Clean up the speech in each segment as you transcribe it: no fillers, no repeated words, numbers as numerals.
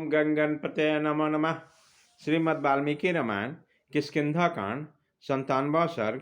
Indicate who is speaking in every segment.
Speaker 1: ओम गणपते नमो नमः। श्रीमद् वाल्मीकि रामायण किष्किंधा कांड 97वां सर्ग।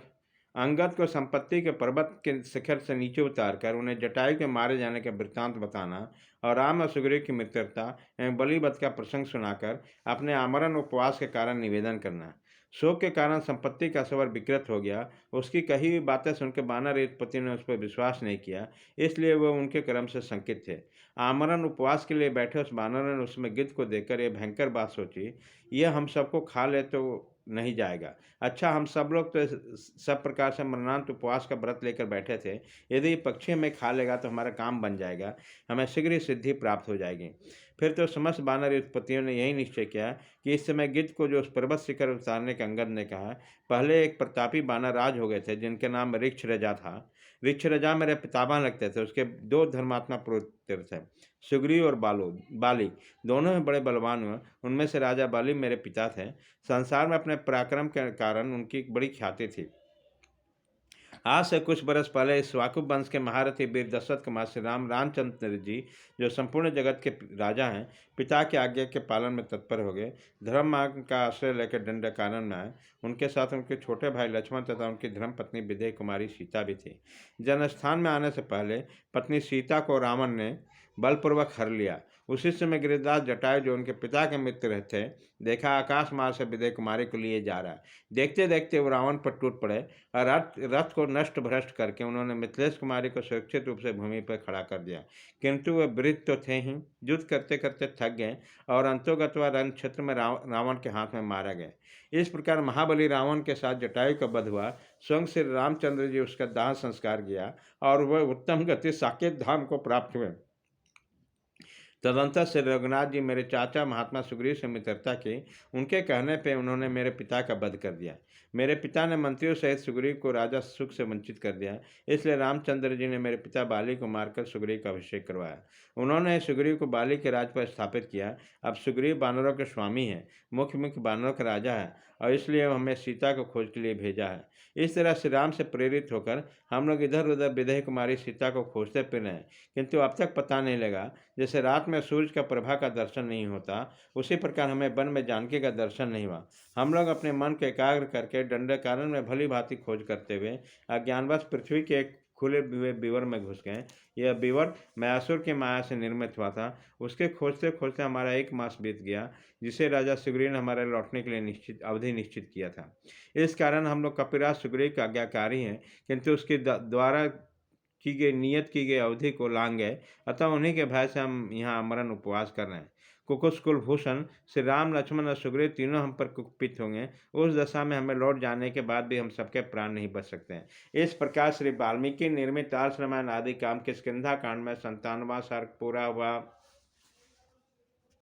Speaker 1: अंगद को संपत्ति के पर्वत के शिखर से नीचे उतारकर उन्हें जटायु के मारे जाने का वृत्तांत बताना और राम और सुग्रीव की मित्रता एवं बलिवध का प्रसंग सुनाकर अपने आमरण उपवास के कारण निवेदन करना। शोक के कारण संपत्ति का सवर विकृत हो गया। उसकी कही हुई बातें सुनकर वानर पति ने उस पर विश्वास नहीं किया, इसलिए वह उनके कर्म से शंकित थे। आमरण उपवास के लिए बैठे उस वानर ने उसमें गिद्ध को देखकर यह भयंकर बात सोची, यह हम सबको खा ले तो नहीं जाएगा। अच्छा, हम सब लोग तो सब प्रकार से मरणांत उपवास का व्रत लेकर बैठे थे, यदि पक्षी हमें खा लेगा तो हमारा काम बन जाएगा, हमें शीघ्र ही सिद्धि प्राप्त हो जाएगी। फिर तो समस्त वानर उत्पत्तियों ने यही निश्चय किया कि इस समय गिद्ध को जो उस पर्वत शिखर उतारने के अंगद ने कहा। पहले एक प्रतापी वानर राज हो गए थे जिनके नाम ऋक्षरजा था। ऋक्षरजा मेरे पितामह लगते थे। उसके दो धर्मात्मा पुत्र थे, सुग्रीव और बाली। दोनों ही बड़े बलवान हुए। उनमें से राजा बाली मेरे पिता थे। संसार में अपने पराक्रम के कारण उनकी बड़ी ख्याति थी। आज से कुछ बरस पहले इस वाकुब वंश के महारथी वीर दशरथ कुमार श्री रामचंद्र जी, जो संपूर्ण जगत के राजा हैं, पिता की आज्ञा के पालन में तत्पर हो गए। धर्म मार्ग का आश्रय लेकर दंडकारण्य में आए। उनके साथ उनके छोटे भाई लक्ष्मण तथा उनकी धर्म पत्नी विदेह कुमारी सीता भी थी। जनस्थान में आने से पहले पत्नी सीता को रावण ने बलपूर्वक हर लिया। उसी समय गिरिदास जटायु, जो उनके पिता के मित्र थे, देखा आकाश मार्ग से विदेह कुमारी को लिए जा रहा है। देखते देखते वो रावण पर टूट पड़े और रथ को नष्ट भ्रष्ट करके उन्होंने मिथिलेश कुमारी को सुरक्षित रूप से भूमि पर खड़ा कर दिया। किंतु वे वृद्ध तो थे ही, युद्ध करते करते थक गए और अंतोगत्वा रण क्षेत्र में रावण के हाथ में मारा गया। इस प्रकार महाबली रावण के साथ जटायु का वध हुआ। स्वयं श्री रामचंद्र जी उसका दाह संस्कार किया और वह उत्तम गति साकेत धाम को प्राप्त हुए। तदंतर श्री रघुनाथ जी मेरे चाचा महात्मा सुग्रीव से मित्रता की। उनके कहने पे उन्होंने मेरे पिता का वध कर दिया। मेरे पिता ने मंत्रियों सहित सुग्रीव को राजा सुख से वंचित कर दिया। इसलिए रामचंद्र जी ने मेरे पिता बाली को मारकर सुग्रीव का अभिषेक करवाया। उन्होंने सुग्रीव को बाली के राज पर स्थापित किया। अब सुग्रीव बानरों के स्वामी हैं, मुख्य मुख्य बानरों का राजा है और इसलिए हमें सीता को खोज के लिए भेजा है। इस तरह श्री राम से प्रेरित होकर हम लोग इधर उधर विदेह कुमारी सीता को खोजते फिर रहे हैं, किंतु अब तक पता नहीं लगा। जैसे रात में सूर्य का प्रभा का दर्शन नहीं होता, उसी प्रकार हमें वन में जानकी का दर्शन नहीं हुआ। हम लोग अपने मन को एकाग्र करके दंडकारण्य में भली भांति खोज करते हुए अज्ञानवश पृथ्वी के एक खुले हुए बीवर में घुस गए। यह बीवर मयासुर की माया से निर्मित हुआ था। उसके खोजते खोजते हमारा 1 मास बीत गया, जिसे राजा सुग्रीव ने हमारे लौटने के लिए अवधि निश्चित किया था। इस कारण हम लोग कपिराज सुग्रीव के आज्ञाकारी हैं, किंतु उसके द्वारा नियत की गई अवधि को लांग गए। अतः उन्हीं के भय से हम यहाँ आमरण उपवास कर रहे हैं। कुकुश कुलभूषण श्री राम लक्ष्मण और सुग्रीव तीनों हम पर कुपित होंगे। उस दशा में हमें लौट जाने के बाद भी हम सबके प्राण नहीं बच सकते हैं। इस प्रकार श्री वाल्मीकि निर्मित आर्ष रामायण आदि काम किष्किंधा कांड में 97वां सर्ग पूरा हुआ।